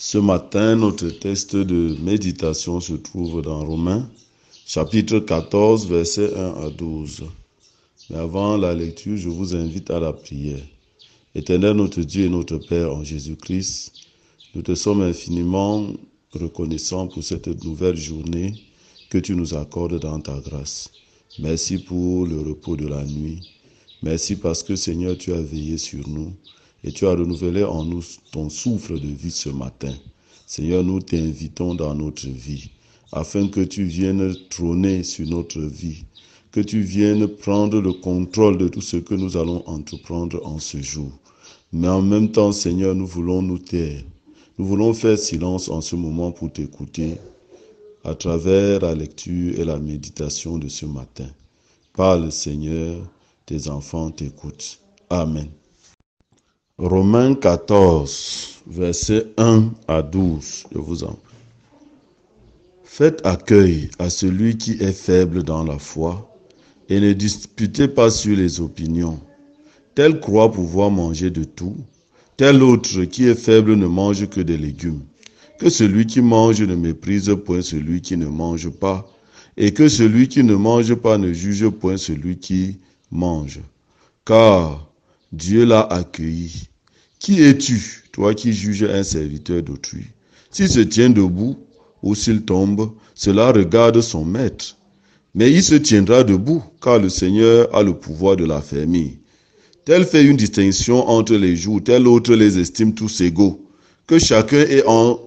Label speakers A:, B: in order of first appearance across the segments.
A: Ce matin, notre texte de méditation se trouve dans Romains, chapitre 14, versets 1 à 12. Mais avant la lecture, je vous invite à la prière. Éternel notre Dieu et notre Père en Jésus-Christ, nous te sommes infiniment reconnaissants pour cette nouvelle journée que tu nous accordes dans ta grâce. Merci pour le repos de la nuit. Merci parce que Seigneur, tu as veillé sur nous et tu as renouvelé en nous ton souffle de vie ce matin. Seigneur, nous t'invitons dans notre vie afin que tu viennes trôner sur notre vie, que tu viennes prendre le contrôle de tout ce que nous allons entreprendre en ce jour. Mais en même temps, Seigneur, nous voulons nous taire. Nous voulons faire silence en ce moment pour t'écouter à travers la lecture et la méditation de ce matin. Parle, Seigneur, tes enfants t'écoutent. Amen. Romains 14, versets 1 à 12, je vous en prie. Faites accueil à celui qui est faible dans la foi et ne disputez pas sur les opinions. Tel croit pouvoir manger de tout, tel autre qui est faible ne mange que des légumes. Que celui qui mange ne méprise point celui qui ne mange pas, et que celui qui ne mange pas ne juge point celui qui mange. Car Dieu l'a accueilli. Qui es-tu, toi qui juges un serviteur d'autrui? S'il se tient debout ou s'il tombe, cela regarde son maître. Mais il se tiendra debout, car le Seigneur a le pouvoir de l'affermir. Tel fait une distinction entre les jours, tel autre les estime tous égaux. Que chacun ait en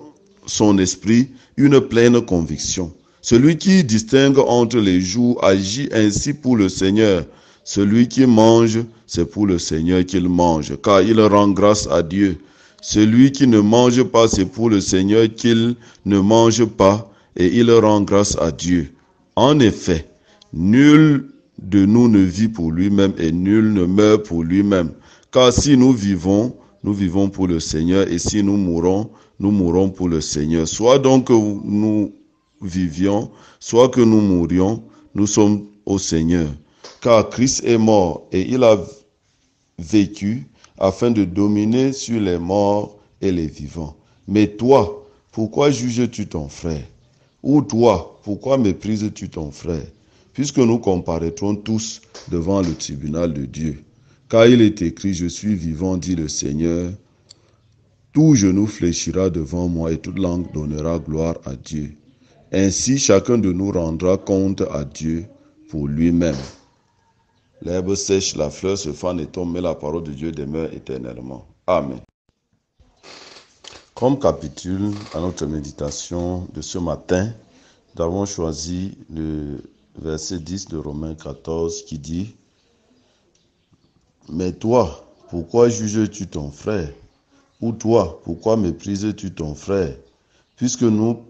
A: son esprit une pleine conviction. Celui qui distingue entre les jours agit ainsi pour le Seigneur. Celui qui mange, c'est pour le Seigneur qu'il mange, car il rend grâce à Dieu. Celui qui ne mange pas, c'est pour le Seigneur qu'il ne mange pas, et il rend grâce à Dieu. En effet, nul de nous ne vit pour lui-même et nul ne meurt pour lui-même. Car si nous vivons pour le Seigneur, et si nous mourrons pour le Seigneur. Soit donc que nous vivions, soit que nous mourions, nous sommes au Seigneur. Car Christ est mort et il a vécu afin de dominer sur les morts et les vivants. Mais toi, pourquoi juges-tu ton frère? Ou toi, pourquoi méprises-tu ton frère? Puisque nous comparaîtrons tous devant le tribunal de Dieu. Car il est écrit, je suis vivant, dit le Seigneur. Tout genou fléchira devant moi et toute langue donnera gloire à Dieu. Ainsi, chacun de nous rendra compte à Dieu pour lui-même. L'herbe sèche, la fleur se fane et tombe, mais la parole de Dieu demeure éternellement. Amen. Comme capitule à notre méditation de ce matin, nous avons choisi le verset 10 de Romains 14 qui dit « Mais toi, pourquoi juges-tu ton frère? Ou toi, pourquoi méprises-tu ton frère? Puisque nous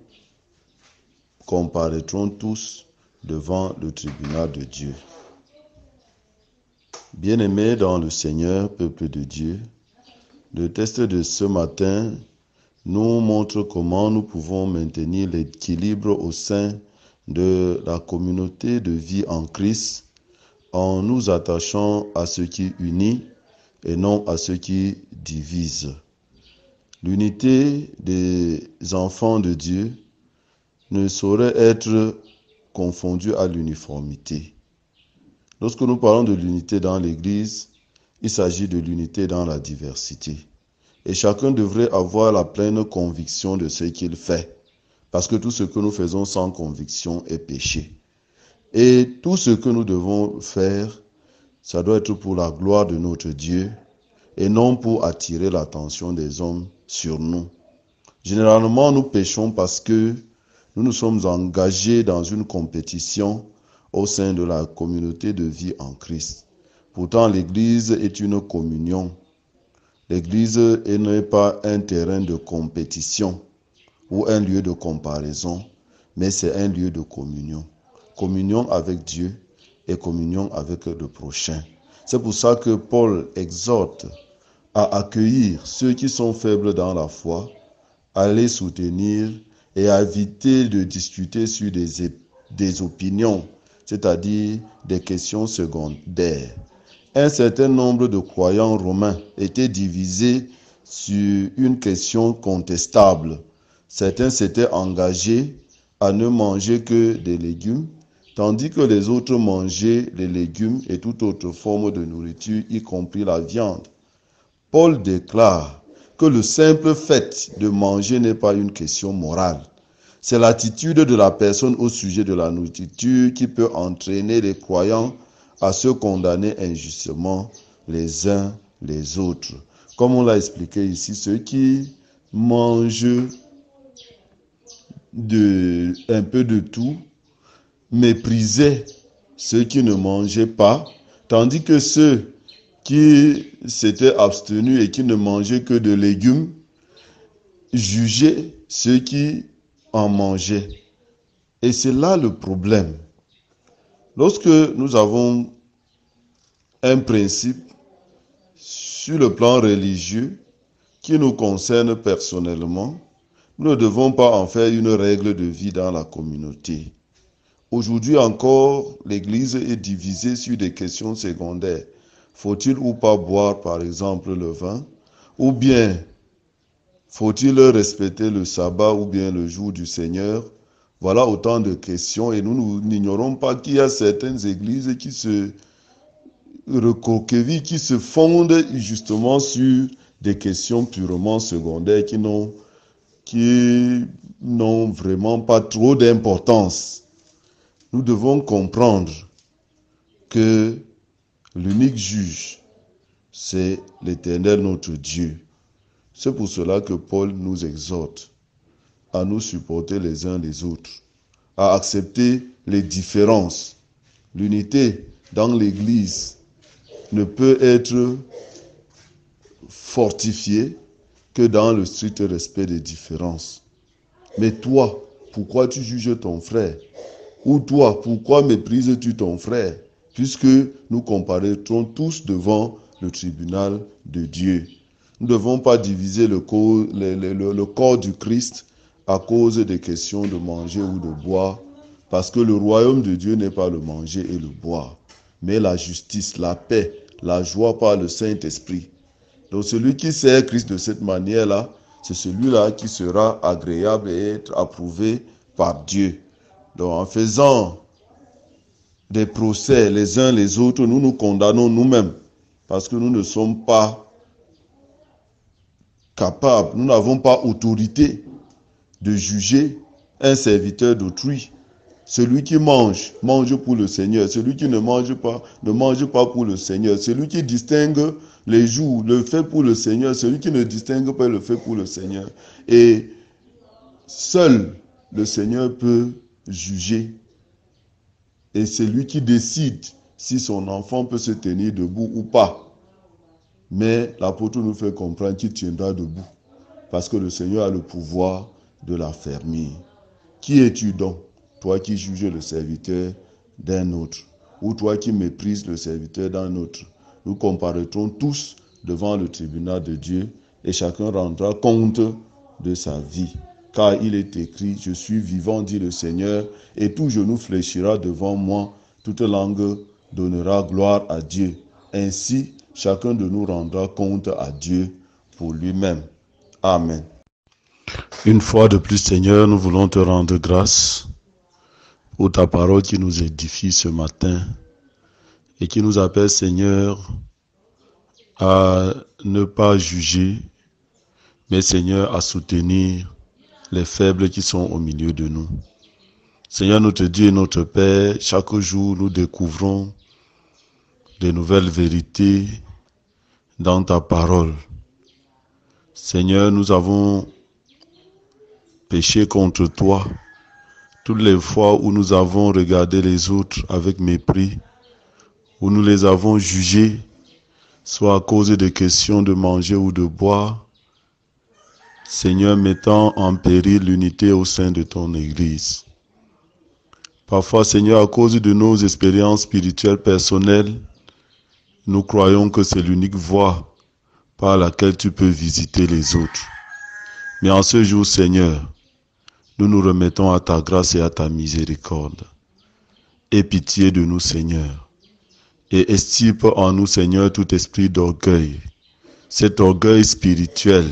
A: comparaîtrons tous devant le tribunal de Dieu. » Bien-aimés dans le Seigneur, peuple de Dieu, le texte de ce matin nous montre comment nous pouvons maintenir l'équilibre au sein de la communauté de vie en Christ en nous attachant à ce qui unit et non à ce qui divise. L'unité des enfants de Dieu ne saurait être confondue à l'uniformité. Lorsque nous parlons de l'unité dans l'Église, il s'agit de l'unité dans la diversité. Et chacun devrait avoir la pleine conviction de ce qu'il fait. Parce que tout ce que nous faisons sans conviction est péché. Et tout ce que nous devons faire, ça doit être pour la gloire de notre Dieu et non pour attirer l'attention des hommes sur nous. Généralement, nous péchons parce que nous nous sommes engagés dans une compétition au sein de la communauté de vie en Christ. Pourtant, l'Église est une communion. L'Église n'est pas un terrain de compétition ou un lieu de comparaison, mais c'est un lieu de communion. Communion avec Dieu et communion avec le prochain. C'est pour ça que Paul exhorte à accueillir ceux qui sont faibles dans la foi, à les soutenir et à éviter de discuter sur des opinions, c'est-à-dire des questions secondaires. Un certain nombre de croyants romains étaient divisés sur une question contestable. Certains s'étaient engagés à ne manger que des légumes, tandis que les autres mangeaient les légumes et toute autre forme de nourriture, y compris la viande. Paul déclare que le simple fait de manger n'est pas une question morale. C'est l'attitude de la personne au sujet de la nourriture qui peut entraîner les croyants à se condamner injustement les uns les autres. Comme on l'a expliqué ici, ceux qui mangent un peu de tout méprisaient ceux qui ne mangeaient pas, tandis que ceux qui s'étaient abstenus et qui ne mangeaient que de légumes jugeaient ceux qui en mangeaient. Et c'est là le problème. Lorsque nous avons un principe sur le plan religieux qui nous concerne personnellement, nous ne devons pas en faire une règle de vie dans la communauté. Aujourd'hui encore, l'Église est divisée sur des questions secondaires. Faut-il ou pas boire, par exemple, le vin? Ou bien, faut-il respecter le sabbat ou bien le jour du Seigneur? Voilà autant de questions et nous n'ignorons pas qu'il y a certaines églises qui se recoquevillent, qui se fondent justement sur des questions purement secondaires qui n'ont vraiment pas trop d'importance. Nous devons comprendre que l'unique juge, c'est l'Éternel notre Dieu. C'est pour cela que Paul nous exhorte à nous supporter les uns les autres, à accepter les différences. L'unité dans l'Église ne peut être fortifiée que dans le strict respect des différences. Mais toi, pourquoi tu juges ton frère? Ou toi, pourquoi méprises-tu ton frère? Puisque nous comparaîtrons tous devant le tribunal de Dieu. Nous ne devons pas diviser le corps du Christ à cause des questions de manger ou de boire, parce que le royaume de Dieu n'est pas le manger et le boire, mais la justice, la paix, la joie par le Saint-Esprit. Donc celui qui sert Christ de cette manière-là, c'est celui-là qui sera agréable et être approuvé par Dieu. Donc en faisant des procès les uns les autres, nous nous condamnons nous-mêmes, parce que nous ne sommes pas capables, nous n'avons pas autorité de juger un serviteur d'autrui. Celui qui mange, mange pour le Seigneur. Celui qui ne mange pas, ne mange pas pour le Seigneur. Celui qui distingue les jours, le fait pour le Seigneur. Celui qui ne distingue pas, le fait pour le Seigneur. Et seul le Seigneur peut juger. Et c'est lui qui décide si son enfant peut se tenir debout ou pas. Mais l'apôtre nous fait comprendre qu'il tiendra debout. Parce que le Seigneur a le pouvoir de l'affermir. Qui es-tu donc, toi qui juges le serviteur d'un autre, ou toi qui méprises le serviteur d'un autre? Nous comparaîtrons tous devant le tribunal de Dieu et chacun rendra compte de sa vie. Car il est écrit, je suis vivant, dit le Seigneur, et tout genou fléchira devant moi, toute langue donnera gloire à Dieu. Ainsi, chacun de nous rendra compte à Dieu pour lui-même. Amen. Une fois de plus, Seigneur, nous voulons te rendre grâce pour ta parole qui nous édifie ce matin et qui nous appelle, Seigneur, à ne pas juger, mais, Seigneur, à soutenir les faibles qui sont au milieu de nous. Seigneur, notre Dieu et notre Père, chaque jour, nous découvrons de nouvelles vérités dans ta parole. Seigneur, nous avons péché contre toi. Toutes les fois où nous avons regardé les autres avec mépris, où nous les avons jugés, soit à cause des questions de manger ou de boire, Seigneur, mettant en péril l'unité au sein de ton Église. Parfois, Seigneur, à cause de nos expériences spirituelles personnelles, nous croyons que c'est l'unique voie par laquelle tu peux visiter les autres. Mais en ce jour, Seigneur, nous nous remettons à ta grâce et à ta miséricorde. Aie pitié de nous, Seigneur, et extirpe en nous, Seigneur, tout esprit d'orgueil, cet orgueil spirituel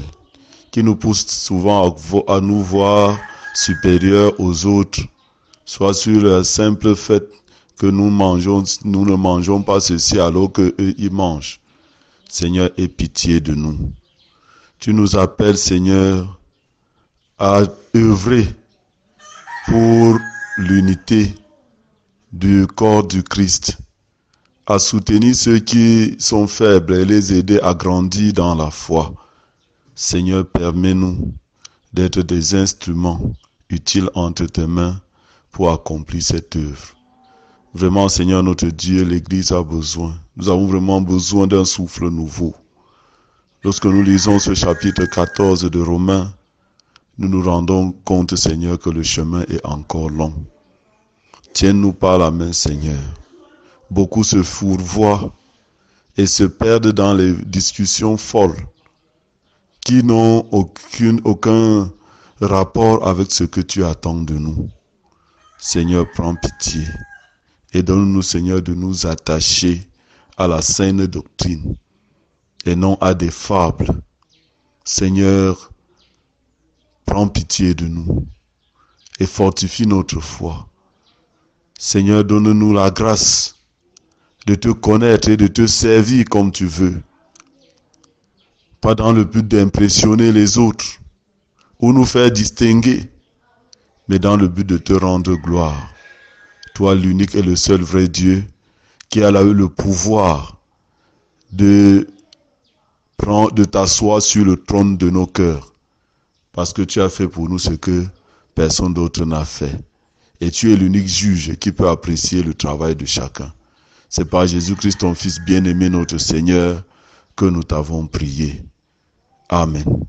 A: qui nous pousse souvent à nous voir supérieurs aux autres, soit sur le simple fait que nous ne mangeons pas ceci alors qu'eux ils mangent. Seigneur, aie pitié de nous. Tu nous appelles, Seigneur, à œuvrer pour l'unité du corps du Christ, à soutenir ceux qui sont faibles et les aider à grandir dans la foi. Seigneur, permets-nous d'être des instruments utiles entre tes mains pour accomplir cette œuvre. Vraiment, Seigneur notre Dieu, l'Église a besoin. Nous avons vraiment besoin d'un souffle nouveau. Lorsque nous lisons ce chapitre 14 de Romains, nous nous rendons compte, Seigneur, que le chemin est encore long. Tiens-nous par la main, Seigneur. Beaucoup se fourvoient et se perdent dans les discussions folles qui n'ont aucun rapport avec ce que tu attends de nous. Seigneur, prends pitié et donne-nous, Seigneur, de nous attacher à la saine doctrine et non à des fables. Seigneur, prends pitié de nous et fortifie notre foi. Seigneur, donne-nous la grâce de te connaître et de te servir comme tu veux. Pas dans le but d'impressionner les autres ou nous faire distinguer, mais dans le but de te rendre gloire. Toi, l'unique et le seul vrai Dieu, qui a eu le pouvoir de t'asseoir sur le trône de nos cœurs, parce que tu as fait pour nous ce que personne d'autre n'a fait. Et tu es l'unique juge qui peut apprécier le travail de chacun. C'est par Jésus-Christ, ton Fils bien-aimé, notre Seigneur, que nous t'avons prié. Amen.